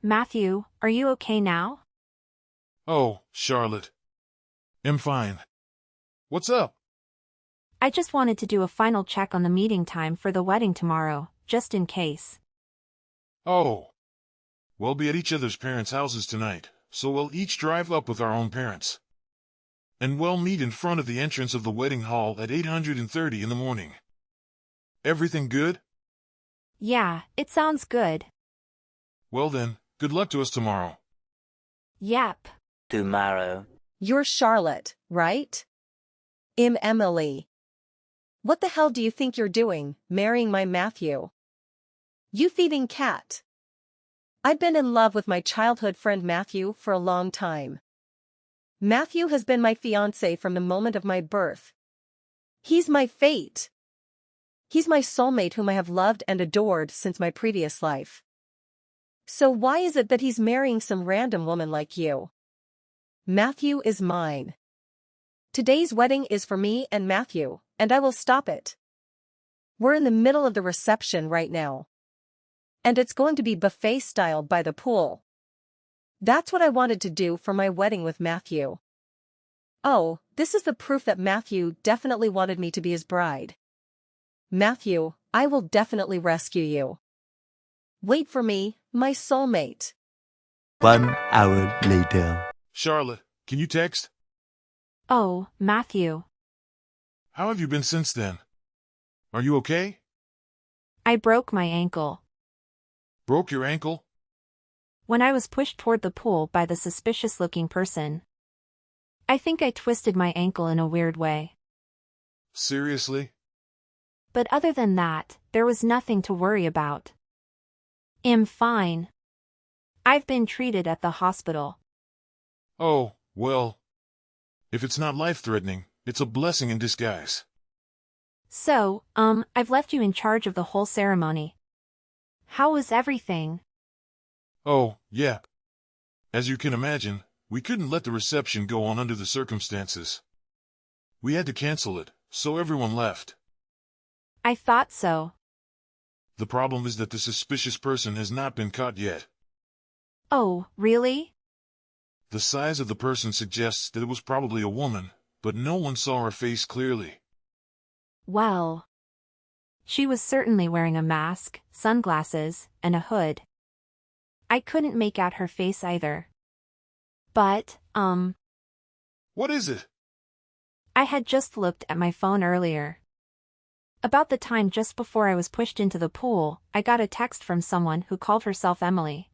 Matthew, are you okay now? Oh, Charlotte. I'm fine. What's up? I just wanted to do a final check on the meeting time for the wedding tomorrow, just in case. Oh. We'll be at each other's parents' houses tonight, so we'll each drive up with our own parents. And we'll meet in front of the entrance of the wedding hall at 8:30 in the morning. Everything good? Yeah, it sounds good. Well then, good luck to us tomorrow. Yep. Tomorrow. You're Charlotte, right? I'm Emily. What the hell do you think you're doing, marrying my Matthew? You thieving cat. I've been in love with my childhood friend Matthew for a long time. Matthew has been my fiance from the moment of my birth. He's my fate. He's my soulmate whom I have loved and adored since my previous life. So why is it that he's marrying some random woman like you? Matthew is mine. Today's wedding is for me and Matthew, and I will stop it. We're in the middle of the reception right now. And it's going to be buffet style by the pool. That's what I wanted to do for my wedding with Matthew. Oh, this is the proof that Matthew definitely wanted me to be his bride. Matthew, I will definitely rescue you. Wait for me, my soulmate. 1 hour later. Charlotte, can you text? Oh, Matthew. How have you been since then? Are you okay? I broke my ankle. Broke your ankle? When I was pushed toward the pool by the suspicious-looking person. I think I twisted my ankle in a weird way. Seriously? But other than that, there was nothing to worry about. I'm fine. I've been treated at the hospital. Oh, well. If it's not life-threatening, it's a blessing in disguise. So, I've left you in charge of the whole ceremony. How was everything? Oh, yeah. As you can imagine, we couldn't let the reception go on under the circumstances. We had to cancel it, so everyone left. I thought so. The problem is that the suspicious person has not been caught yet. Oh, really? The size of the person suggests that it was probably a woman, but no one saw her face clearly. Well. She was certainly wearing a mask, sunglasses, and a hood. I couldn't make out her face either. But, What is it? I had just looked at my phone earlier. About the time just before I was pushed into the pool, I got a text from someone who called herself Emily.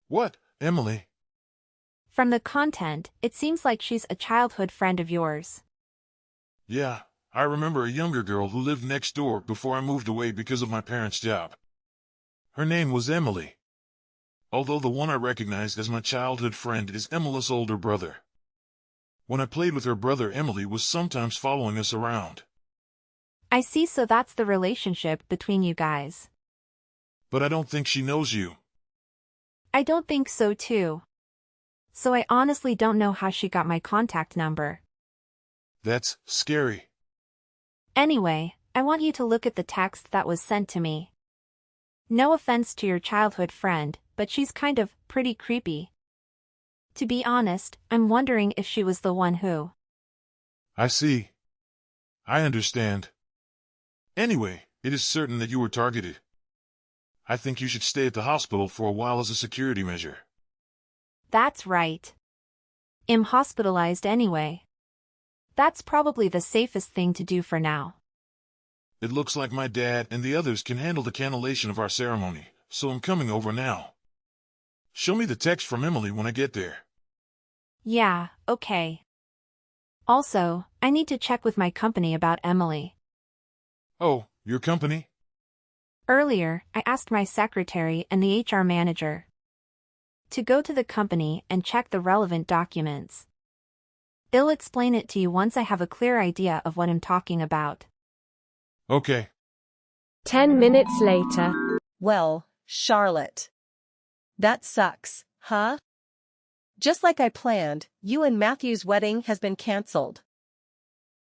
What, Emily? From the content, it seems like she's a childhood friend of yours. Yeah, I remember a younger girl who lived next door before I moved away because of my parents' job. Her name was Emily. Although the one I recognized as my childhood friend is Emily's older brother. When I played with her brother, Emily was sometimes following us around. I see, so that's the relationship between you guys. But I don't think she knows you. I don't think so too. So I honestly don't know how she got my contact number. That's scary. Anyway, I want you to look at the text that was sent to me. No offense to your childhood friend, but she's kind of pretty creepy. To be honest, I'm wondering if she was the one who... I see. I understand. Anyway, it is certain that you were targeted. I think you should stay at the hospital for a while as a security measure. That's right. I'm hospitalized anyway. That's probably the safest thing to do for now. It looks like my dad and the others can handle the cancellation of our ceremony, so I'm coming over now. Show me the text from Emily when I get there. Yeah, okay. Also, I need to check with my company about Emily. Oh, your company? Earlier, I asked my secretary and the HR manager to go to the company and check the relevant documents. They'll explain it to you once I have a clear idea of what I'm talking about. Okay. 10 minutes later. Well, Charlotte. That sucks, huh? Just like I planned, you and Matthew's wedding has been cancelled.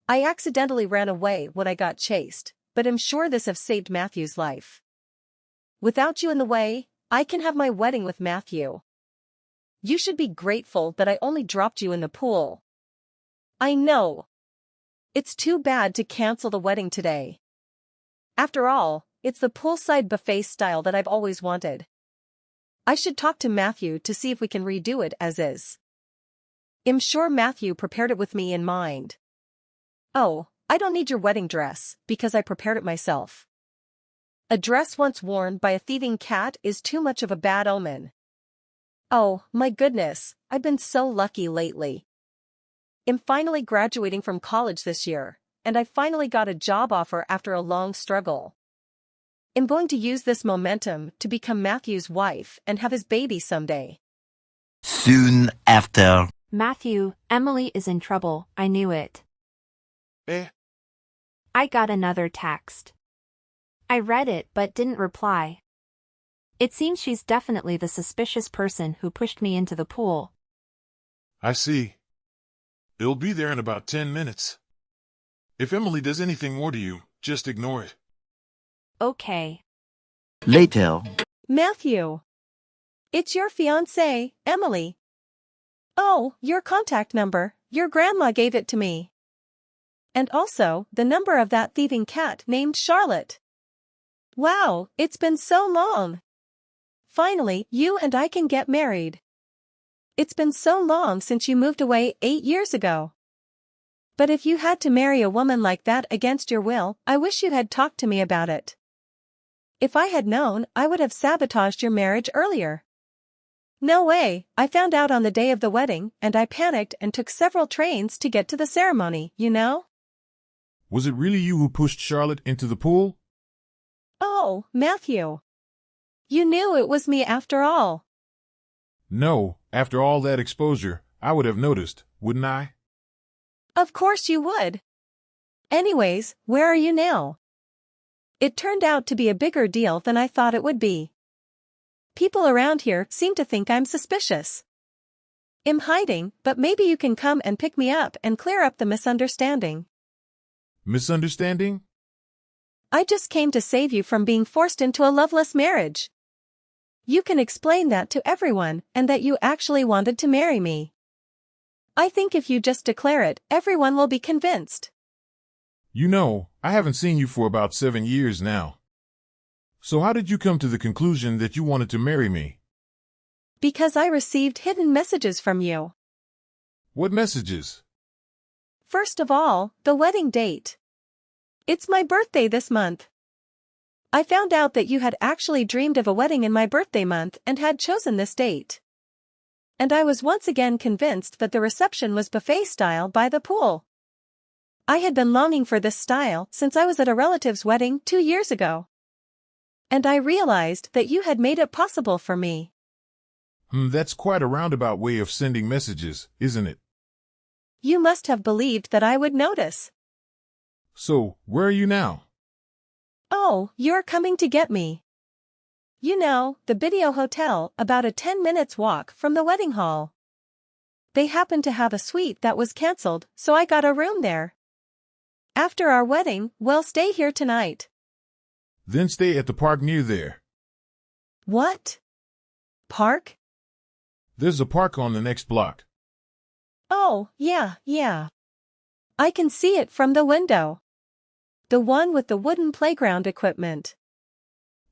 I accidentally ran away when I got chased, but I'm sure this have saved Matthew's life. Without you in the way, I can have my wedding with Matthew. You should be grateful that I only dropped you in the pool. I know. It's too bad to cancel the wedding today. After all, it's the poolside buffet style that I've always wanted. I should talk to Matthew to see if we can redo it as is. I'm sure Matthew prepared it with me in mind. Oh, I don't need your wedding dress, because I prepared it myself. A dress once worn by a thieving cat is too much of a bad omen. Oh, my goodness, I've been so lucky lately. I'm finally graduating from college this year, and I finally got a job offer after a long struggle. I'm going to use this momentum to become Matthew's wife and have his baby someday. Soon after. Matthew, Emily is in trouble, I knew it. Eh? I got another text. I read it but didn't reply. It seems she's definitely the suspicious person who pushed me into the pool. I see. It'll be there in about 10 minutes. If Emily does anything more to you, just ignore it. Okay. Later. Matthew. It's your fiance, Emily. Oh, your contact number, your grandma gave it to me. And also, the number of that thieving cat named Charlotte. Wow, it's been so long. Finally, you and I can get married. It's been so long since you moved away 8 years ago. But if you had to marry a woman like that against your will, I wish you had talked to me about it. If I had known, I would have sabotaged your marriage earlier. No way, I found out on the day of the wedding, and I panicked and took several trains to get to the ceremony, you know? Was it really you who pushed Charlotte into the pool? Oh, Matthew. You knew it was me after all. No, after all that exposure, I would have noticed, wouldn't I? Of course you would. Anyways, where are you now? It turned out to be a bigger deal than I thought it would be. People around here seem to think I'm suspicious. I'm hiding, but maybe you can come and pick me up and clear up the misunderstanding. Misunderstanding? I just came to save you from being forced into a loveless marriage. You can explain that to everyone and that you actually wanted to marry me. I think if you just declare it, everyone will be convinced. You know, I haven't seen you for about 7 years now. So how did you come to the conclusion that you wanted to marry me? Because I received hidden messages from you. What messages? First of all, the wedding date. It's my birthday this month. I found out that you had actually dreamed of a wedding in my birthday month and had chosen this date. And I was once again convinced that the reception was buffet style by the pool. I had been longing for this style since I was at a relative's wedding 2 years ago. And I realized that you had made it possible for me. That's quite a roundabout way of sending messages, isn't it? You must have believed that I would notice. So, where are you now? Oh, you're coming to get me. You know, the Video Hotel, about a 10 minutes walk from the wedding hall. They happened to have a suite that was cancelled, so I got a room there. After our wedding, we'll stay here tonight. Then stay at the park near there. What? Park? There's a park on the next block. Oh, yeah. I can see it from the window. The one with the wooden playground equipment.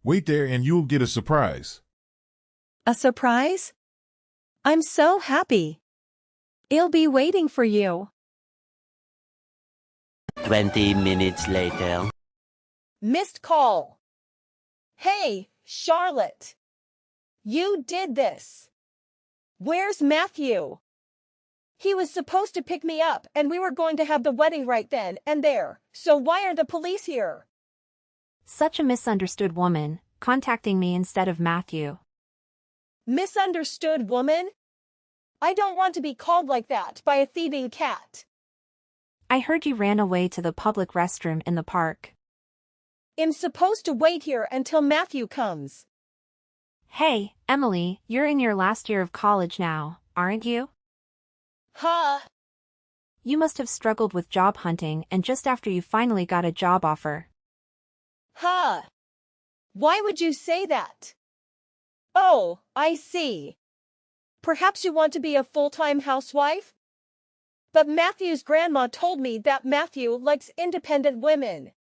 Wait there and you'll get a surprise. A surprise? I'm so happy. I'll be waiting for you. 20 minutes later. Missed call. Hey, Charlotte. You did this. Where's Matthew? He was supposed to pick me up and we were going to have the wedding right then and there, so why are the police here? Such a misunderstood woman, contacting me instead of Matthew. Misunderstood woman? I don't want to be called like that by a thieving cat. I heard you ran away to the public restroom in the park. I'm supposed to wait here until Matthew comes. Hey, Emily, you're in your last year of college now, aren't you? Huh? You must have struggled with job hunting and just after you finally got a job offer. Huh? Why would you say that? Oh, I see. Perhaps you want to be a full-time housewife? But Matthew's grandma told me that Matthew likes independent women.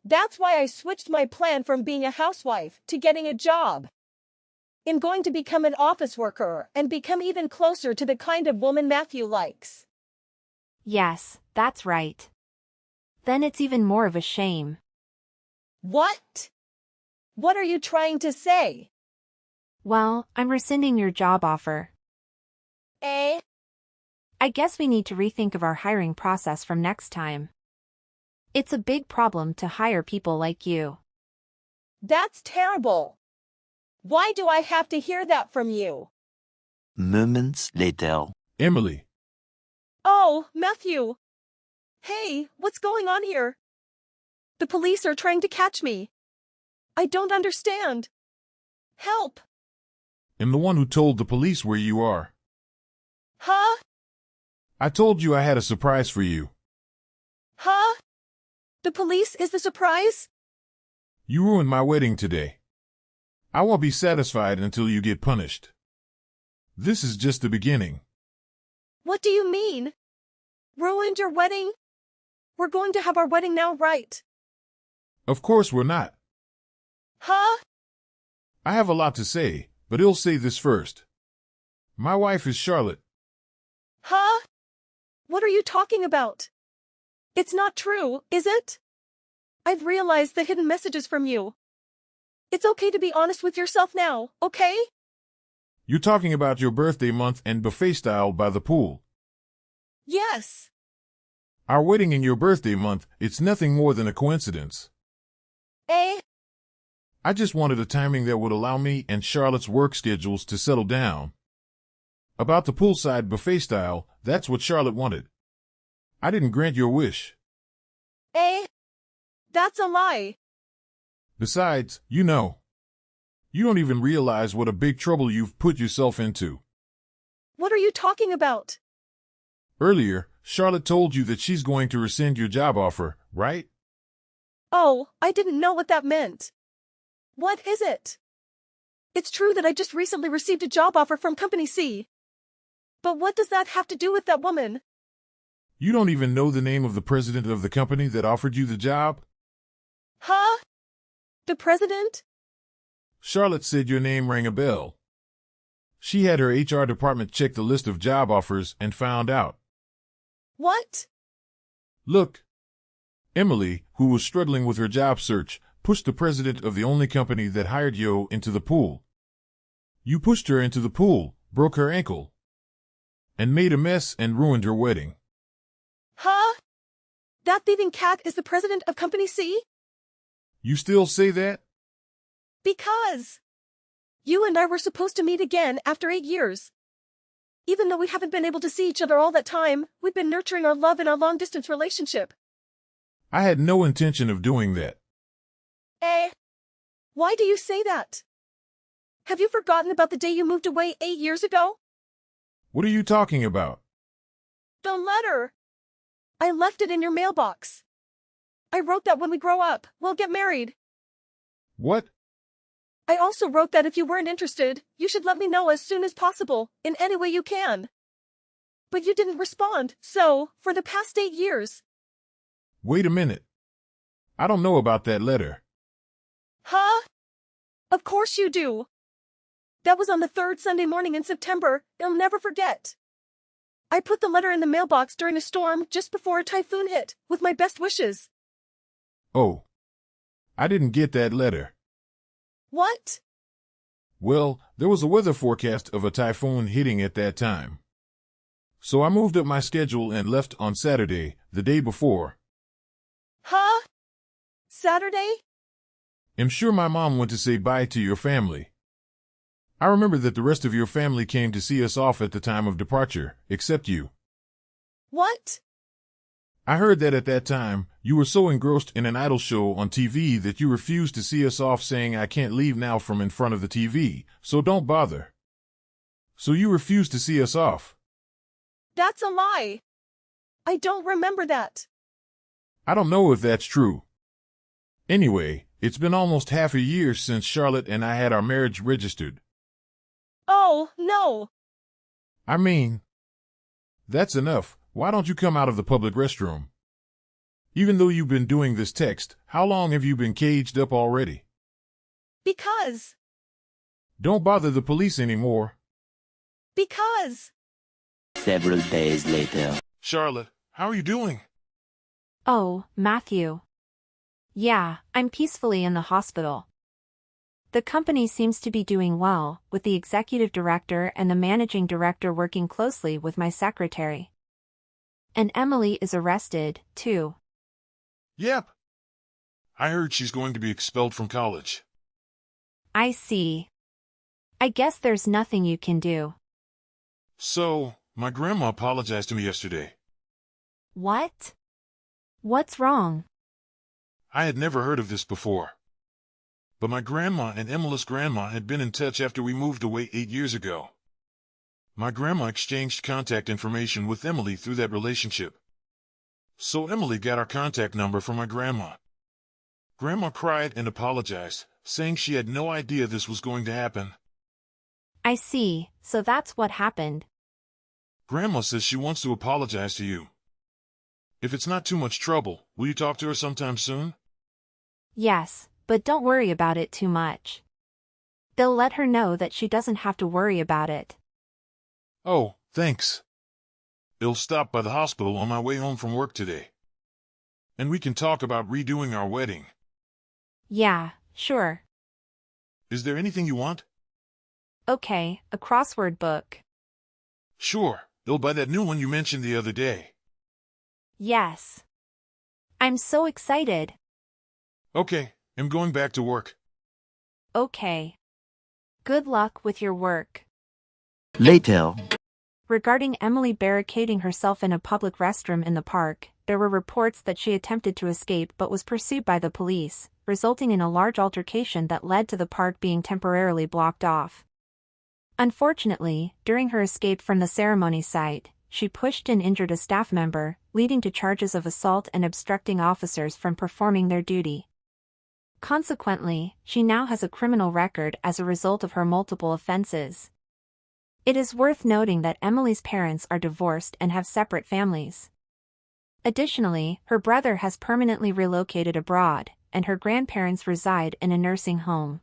That's why I switched my plan from being a housewife to getting a job. I'm going to become an office worker and become even closer to the kind of woman Matthew likes. Yes, that's right. Then it's even more of a shame. What? What are you trying to say? Well, I'm rescinding your job offer. Eh? I guess we need to rethink of our hiring process from next time. It's a big problem to hire people like you. That's terrible. Why do I have to hear that from you? Moments later. Emily, Oh, Matthew. Hey, what's going on here? The police are trying to catch me. I don't understand. Help. I'm the one who told the police where you are. Huh? I told you I had a surprise for you. Huh? The police is the surprise? You ruined my wedding today. I won't be satisfied until you get punished. This is just the beginning. What do you mean? Ruined your wedding? We're going to have our wedding now, right? Of course we're not. Huh? I have a lot to say, but I'll say this first. My wife is Charlotte. Huh? What are you talking about? It's not true, is it? I've realized the hidden messages from you. It's okay to be honest with yourself now, okay? You're talking about your birthday month and buffet style by the pool. Yes. Our wedding in your birthday month, it's nothing more than a coincidence. Eh? I just wanted a timing that would allow me and Charlotte's work schedules to settle down. About the poolside buffet style, that's what Charlotte wanted. I didn't grant your wish. Eh? That's a lie. Besides, you don't even realize what a big trouble you've put yourself into. What are you talking about? Earlier, Charlotte told you that she's going to rescind your job offer, right? Oh, I didn't know what that meant. What is it? It's true that I just recently received a job offer from Company C. But what does that have to do with that woman? You don't even know the name of the president of the company that offered you the job? Huh? The president? Charlotte said your name rang a bell. She had her HR department check the list of job offers and found out. What? Look, Emily, who was struggling with her job search, pushed the president of the only company that hired you into the pool. You pushed her into the pool, broke her ankle, and made a mess and ruined her wedding. Huh? That thieving cat is the president of Company C? You still say that? Because you and I were supposed to meet again after 8 years. Even though we haven't been able to see each other all that time, we've been nurturing our love in our long-distance relationship. I had no intention of doing that. Eh? Why do you say that? Have you forgotten about the day you moved away 8 years ago? What are you talking about? The letter. I left it in your mailbox. I wrote that when we grow up, we'll get married. What? I also wrote that if you weren't interested, you should let me know as soon as possible, in any way you can. But you didn't respond, so, for the past 8 years. Wait a minute. I don't know about that letter. Huh? Of course you do. That was on the 3rd Sunday morning in September, I'll never forget. I put the letter in the mailbox during a storm just before a typhoon hit, with my best wishes. Oh. I didn't get that letter. What? Well, there was a weather forecast of a typhoon hitting at that time. So I moved up my schedule and left on Saturday, the day before. Huh? Saturday? I'm sure my mom went to say bye to your family. I remember that the rest of your family came to see us off at the time of departure, except you. What? I heard that at that time, you were so engrossed in an idol show on TV that you refused to see us off, saying I can't leave now from in front of the TV, so don't bother. So you refused to see us off. That's a lie. I don't remember that. I don't know if that's true. Anyway, It's been almost half a year since Charlotte and I had our marriage registered. Oh, no. I mean, that's enough. Why don't you come out of the public restroom? Even though you've been doing this text, how long have you been caged up already? Because. Don't bother the police anymore. Because. Several days later. Charlotte, how are you doing? Oh, Matthew. Yeah, I'm peacefully in the hospital. The company seems to be doing well, with the executive director and the managing director working closely with my secretary. And Emily is arrested, too. Yep. I heard she's going to be expelled from college. I see. I guess there's nothing you can do. So, my grandma apologized to me yesterday. What? What's wrong? I had never heard of this before. But my grandma and Emily's grandma had been in touch after we moved away 8 years ago. My grandma exchanged contact information with Emily through that relationship. So Emily got our contact number from my grandma. Grandma cried and apologized, saying she had no idea this was going to happen. I see, so that's what happened. Grandma says she wants to apologize to you. If it's not too much trouble, will you talk to her sometime soon? Yes, but don't worry about it too much. They'll let her know that she doesn't have to worry about it. Oh, thanks. I'll stop by the hospital on my way home from work today. And we can talk about redoing our wedding. Yeah, sure. Is there anything you want? Okay, a crossword book. Sure, I'll buy that new one you mentioned the other day. Yes. I'm so excited. Okay, I'm going back to work. Okay. Good luck with your work. Later. Regarding Emily barricading herself in a public restroom in the park, there were reports that she attempted to escape but was pursued by the police, resulting in a large altercation that led to the park being temporarily blocked off. Unfortunately, during her escape from the ceremony site, she pushed and injured a staff member, leading to charges of assault and obstructing officers from performing their duty. Consequently, she now has a criminal record as a result of her multiple offenses. It is worth noting that Emily's parents are divorced and have separate families. Additionally, her brother has permanently relocated abroad, and her grandparents reside in a nursing home.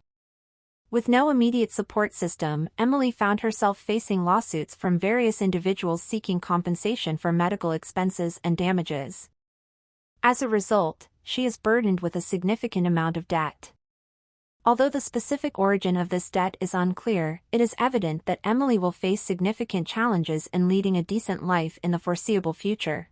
With no immediate support system, Emily found herself facing lawsuits from various individuals seeking compensation for medical expenses and damages. As a result, she is burdened with a significant amount of debt. Although the specific origin of this debt is unclear, it is evident that Emily will face significant challenges in leading a decent life in the foreseeable future.